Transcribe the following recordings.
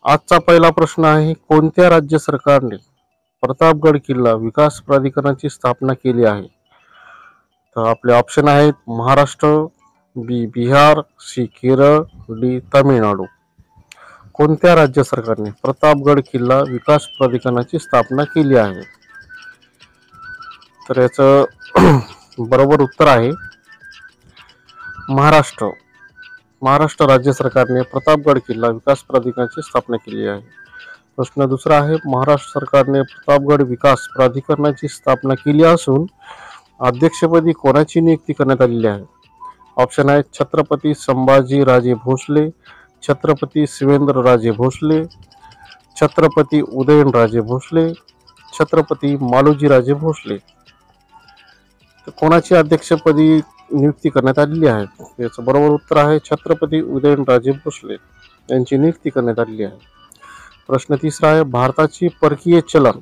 आजचा पहिला प्रश्न आहे, कोणत्या राज्य सरकारने प्रतापगड किल्ला विकास प्राधिकरणाची स्थापना केली आहे? तर आपले ऑप्शन आहेत महाराष्ट्र, बी बिहार, सी केरळ, डी तामिळनाडू. कोणत्या राज्य सरकारने प्रतापगड किल्ला विकास प्राधिकरणाची स्थापना केली आहे? तर याचं बरोबर उत्तर आहे महाराष्ट्र. महाराष्ट्र राज्य सरकारने प्रतापगड किल्ला विकास प्राधिकरणाची स्थापना केली आहे. प्रश्न दुसरा आहे, महाराष्ट्र सरकारने प्रतापगड विकास प्राधिकरणाची स्थापना केली असून अध्यक्षपदी कोणाची नियुक्ती करण्यात आलेली आहे? ऑप्शन आहेत छत्रपती संभाजी राजे भोसले, छत्रपती शिवेंद्र राजे भोसले, छत्रपती उदयनराजे भोसले, छत्रपती मालोजी राजे भोसले. तर कोणाची अध्यक्षपदी नियुक्ती करण्यात आलेली आहे? याचं बरोबर उत्तर आहे छत्रपती उदयनराजे भोसले यांची नियुक्ती करण्यात आलेली आहे. प्रश्न तिसरा आहे, भारताची परकीय चलन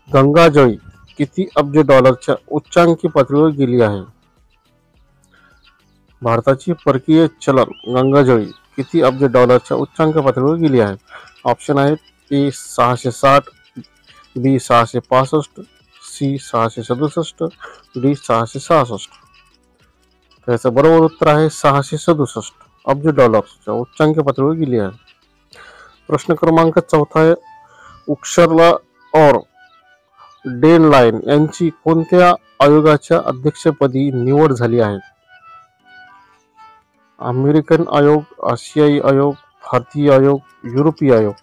गंगाजळी किती अब्ज डॉलरच्या उच्चांकी पातळीवर गेली आहे? भारताची परकीय चलन गंगाजळी किती अब्ज डॉलरच्या उच्चांक पातळीवर गेली आहे? ऑप्शन आहेत ए 660, बी 665, सी 667, डी 666. त्याचं बरोबर उत्तर आहे 667 अब्ज डॉलर्सच्या उच्चांक पातळीवर गेली आहे. प्रश्न क्रमांक चौथा आहे, उर्सुला और डेन लाइन यांची कोणत्या आयोगाच्या अध्यक्षपदी निवड झाली आहे? अमेरिकन आयोग, आशियाई आयोग, भारतीय आयोग, युरोपीय आयोग.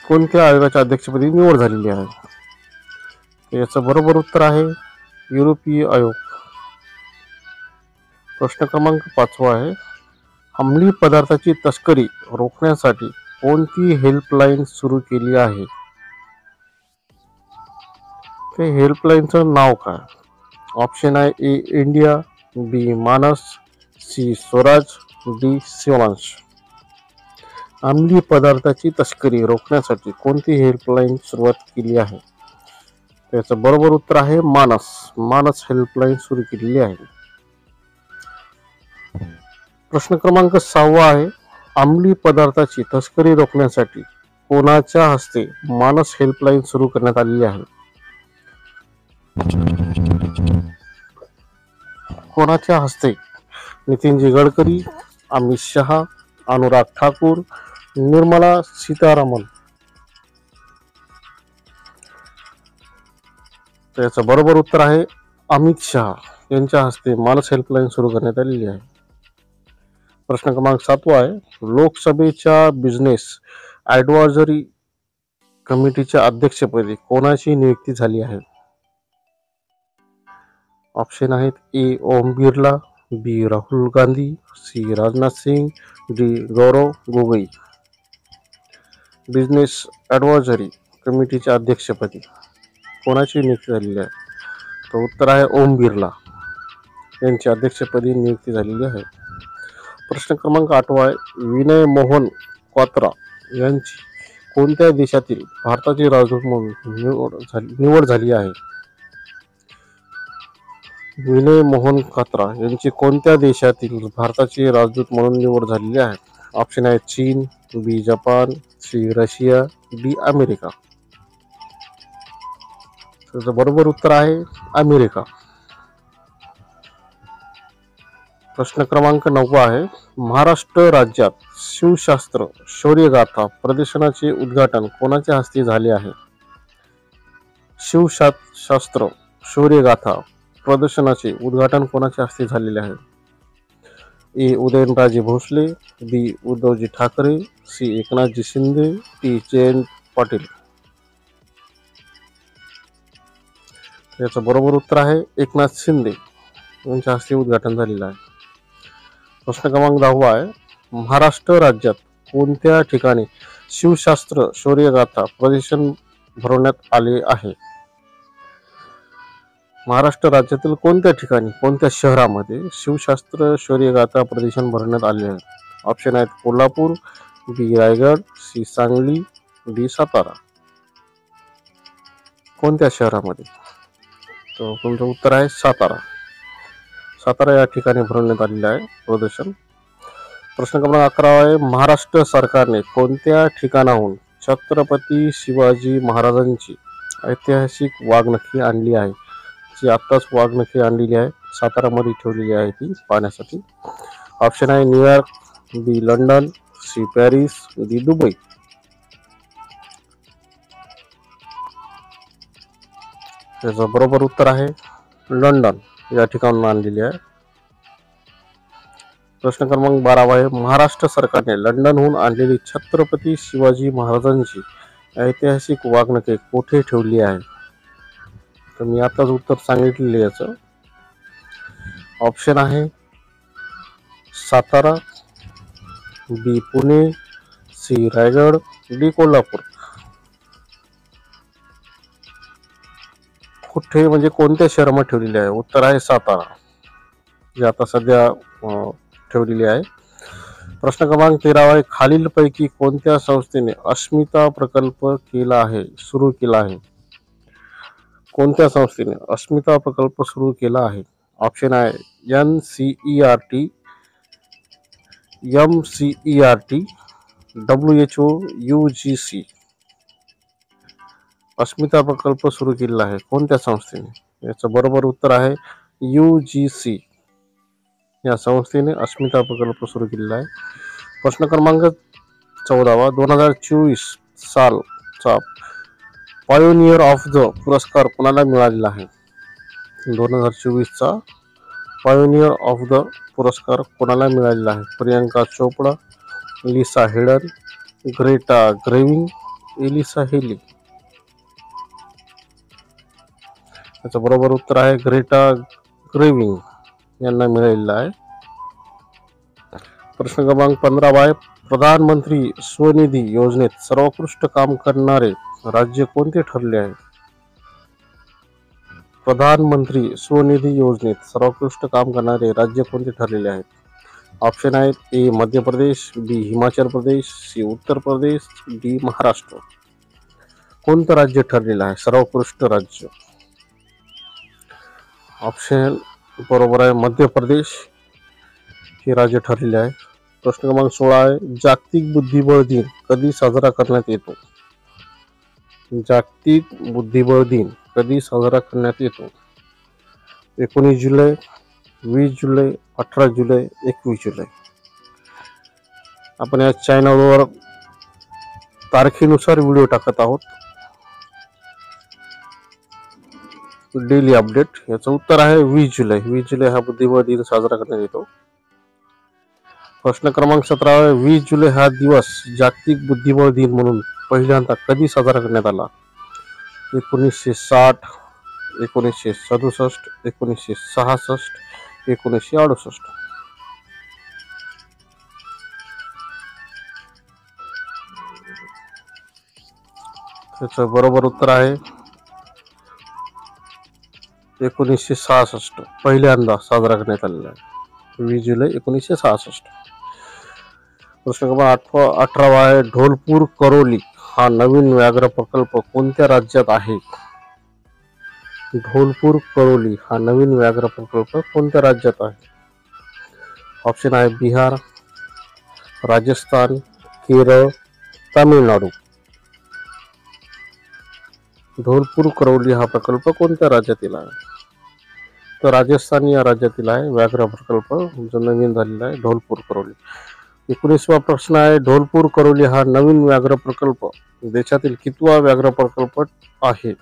कोणत्या आयोगाच्या अध्यक्षपदी निवड झालेली आहे? याचं बरोबर उत्तर आहे युरोपीय आयोग. प्रश्न क्रमांक 5 आहे, अंमली पदार्थाची तस्करी रोखण्यासाठी कोणती हेल्पलाईन सुरू केली आहे? ते हेल्पलाईनचं नाव काय? ऑप्शन आहे ए इंडिया, बी मानस, सी स्वराज, डी शिवांश. अंमली पदार्थाची तस्करी रोखण्यासाठी कोणती हेल्पलाईन सुरुवात केली आहे? त्याचं बरोबर उत्तर आहे मानस. मानस हेल्पलाईन सुरू केलेली आहे. प्रश्न क्रमांक 6 आहे, अंमली पदार्थाची तस्करी रोखण्यासाठी कोणाच्या हस्ते मानस हेल्पलाईन सुरू करण्यात आलेली आहे? कोणाच्या हस्ते? नितीनजी गडकरी, अमित शहा, अनुराग ठाकूर, निर्मला सीतारामन. त्याचं बरोबर उत्तर आहे अमित शहा यांच्या हस्ते मानस हेल्पलाईन सुरू करण्यात आलेली आहे. प्रश्न क्रमांक 7 आहे, लोकसभेच्या बिझनेस ॲडव्हायझरी कमिटीच्या अध्यक्षपदी कोणाची नियुक्ती झाली आहे? ऑप्शन आहेत ए ओम बिर्ला, बी Rahul Gandhi, C Rajnath Singh, D Gaurav Gogoi. Business advisory कमिटीच्या अध्यक्षपदी कोणाची नियुक्ती झालेली आहे? तर उत्तर आहे ओम बिर्ला यांची अध्यक्षपदी नियुक्ती झालेली आहे. प्रश्न क्रमांक 8 आहे, विनय मोहन क्वात्रा यांची कोणत्या देशातील भारताचे राजदूत म्हणून निवड झाली आहे? विनय मोहन क्वात्रा यांची कोणत्या देशातील भारताचे राजदूत म्हणून निवड झालेली आहे? ऑप्शन आहे चीन, बी जपान, सी रशिया, डी अमेरिका. त्याचं बरोबर उत्तर आहे अमेरिका. प्रश्न क्रमांक 9 आहे, महाराष्ट्र राज्यात शिवशास्त्र शौर्यगाथा प्रदर्शनाचे उद्घाटन कोणाच्या हस्ते झाले आहे? शिवशास्त्र शौर्यगाथा प्रदर्शनाचे उद्घाटन कोणाच्या हस्ते झालेले आहे? ए उदयनराजे भोसले, बी उद्धवजी ठाकरे, सी एकनाथजी शिंदे, डी जयंत पाटील. याचं बरोबर उत्तर आहे एकनाथ शिंदे यांच्या हस्ते उद्घाटन झालेलं आहे. प्रश्न क्रमांक 10 आहे, महाराष्ट्र राज्यात कोणत्या ठिकाणी शिवशास्त्र शौर्यगाथा प्रदर्शन भरवण्यात आले आहे? महाराष्ट्र राज्यातील कोणत्या ठिकाणी, कोणत्या शहरामध्ये शिवशास्त्र शौर्यगाथा प्रदर्शन भरवण्यात आले आहे? ऑप्शन आहेत कोल्हापूर, बी रायगड, सी सांगली, डी सातारा. कोणत्या शहरामध्ये? तर तुमचं उत्तर आहे सातारा. सातारा या ठिकाणी भरवण्यात आलेलं आहे प्रदर्शन. प्रश्न क्रमांक 11 आहे, महाराष्ट्र सरकारने कोणत्या ठिकाणाहून छत्रपती शिवाजी महाराजांची ऐतिहासिक वाघनखी आणली आहे? जी आत्ताच वाघनखी आणलेली आहे, सातारामध्ये ठेवलेली आहे ती पाहण्यासाठी. ऑप्शन आहे New York, B London, C Paris, D Dubai. त्याचं बरोबर उत्तर आहे लंडन या ठिकाणून आणलेली आहे. प्रश्न क्रमांक 12 आहे, महाराष्ट्र सरकारने लंडनहून आणलेली छत्रपती शिवाजी महाराजांची ऐतिहासिक वाघनखे कोठे ठेवली आहे? तर मी आताच उत्तर सांगितलेले याचं. ऑप्शन आहे सातारा, बी पुणे, सी रायगड, डी कोल्हापूर. कुठे म्हणजे कोणत्या शहरामध्ये ठेवलेली आहे? उत्तर आहे सातारा, जी आता सध्या ठेवलेली आहे. प्रश्न क्रमांक 13 आहे, खालीलपैकी कोणत्या संस्थेने अस्मिता प्रकल्प सुरू केला आहे? कोणत्या संस्थेने अस्मिता प्रकल्प सुरू केला आहे? ऑप्शन आहे NCERT, MCERT, WHO, UGC. अस्मिता प्रकल्प सुरू केलेला आहे कोणत्या संस्थेने? याचं बरोबर उत्तर आहे UGC या संस्थेने अस्मिता प्रकल्प सुरू केलेला आहे. प्रश्न क्रमांक 14, 2024 सालचा पायोनियर ऑफ द पुरस्कार कोणाला मिळालेला आहे? 2024चा पायोनियर ऑफ द पुरस्कार कोणाला मिळालेला आहे? Priyanka Chopra, Lisa Haydon, Greta Gerwig, Alyssa Healy. याचं बरोबर उत्तर आहे ग्रेटा ग्रेविंग यांना मिळालेला आहे. प्रश्न क्रमांक 15 आहे, प्रधानमंत्री स्वनिधी योजनेत सर्वोत्कृष्ट काम करणारे राज्य कोणते ठरले आहे? प्रधानमंत्री स्वनिधी योजनेत सर्वोत्कृष्ट काम करणारे राज्य कोणते ठरलेले आहेत? ऑप्शन आहेत ए मध्य प्रदेश, बी हिमाचल प्रदेश, सी उत्तर प्रदेश, डी महाराष्ट्र. कोणतं राज्य ठरलेलं आहे सर्वोत्कृष्ट राज्य? ऑप्शन बरोबर आहे मध्य प्रदेश हे राज्य ठरलेले आहे. प्रश्न क्रमांक 16 आहे, जागतिक बुद्धिबळ दिन कधी साजरा करण्यात येतो? जागतिक बुद्धिबळ दिन कधी साजरा करण्यात येतो? 19 जुलै, 20 जुलै, 18 जुलै, 21 जुलै. आपण या चॅनलवर तारखेनुसार व्हिडिओ टाकत आहोत, डेली अपडेट. याचं उत्तर आहे 20 जुलै. 20 जुलै हा बुद्धिबळ दिन साजरा करण्यात येतो. प्रश्न क्रमांक 17 आहे, 20 जुलै हा दिवस जागतिक बुद्धिबळ दिन म्हणून पहिल्यांदा कधी साजरा करण्यात आला? 1960, 1967, 1966, 1968. त्याचं बरोबर उत्तर आहे 1966 पहिल्यांदा साजरा करण्यात आलेला आहे 20 जुलै 1966. प्रश्न क्रमांक 18 आहे, ढोलपूर करोली हा नवीन व्याघ्र प्रकल्प कोणत्या राज्यात आहे? ढोलपूर करोली हा नवीन व्याघ्र प्रकल्प कोणत्या राज्यात आहे? ऑप्शन आहे बिहार, राजस्थान, केरळ, तामिळनाडू. ढोलपूर करौली हा प्रकल्प कोणत्या राज्यातील आहे? तर राजस्थान या राज्यातील आहे व्याघ्र प्रकल्प जो नवीन झालेला आहे ढोलपूर करौली. 19वा प्रश्न आहे, ढोलपूर करौली हा नवीन व्याघ्र प्रकल्प देशातील कितवा व्याघ्र प्रकल्प आहे?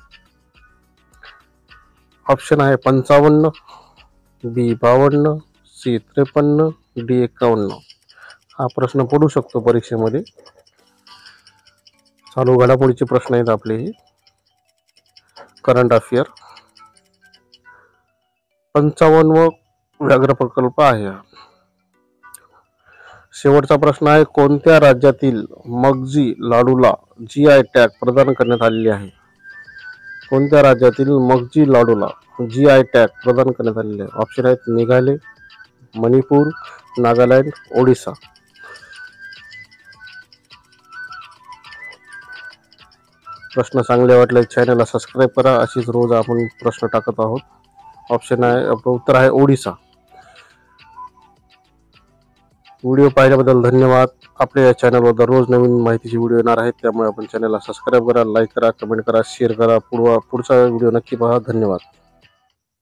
ऑप्शन आहे 55, बी 52, सी 53, डी 51. हा प्रश्न पडू शकतो परीक्षेमध्ये. चालू घडामोडीचे प्रश्न आहेत आपले हे करंट अफेअर. 55वा व्याघ्र प्रकल्प आहे. शेवटचा प्रश्न आहे, कोणत्या राज्यातील मगजी लाडूला GI टॅग प्रदान करण्यात आलेले आहे? कोणत्या राज्यातील मगजी लाडूला GI टॅग प्रदान करण्यात आलेले आहे? ऑप्शन आहेत मेघालय, मणिपूर, नागालँड, ओडिसा. प्रश्न चांगले वाटले चॅनलला सबस्क्राईब करा. अशीच रोज आपण प्रश्न टाकत आहोत. ऑप्शन आहे उत्तर आहे ओडिसा. व्हिडिओ पाहिल्याबद्दल धन्यवाद. आपल्या या चॅनलवर दररोज नवीन माहितीचे व्हिडिओ येणार आहेत, त्यामुळे आपण चॅनलला सबस्क्राईब करा, लाईक करा, कमेंट करा, शेअर करा. पुढचा व्हिडिओ नक्की पहा. धन्यवाद.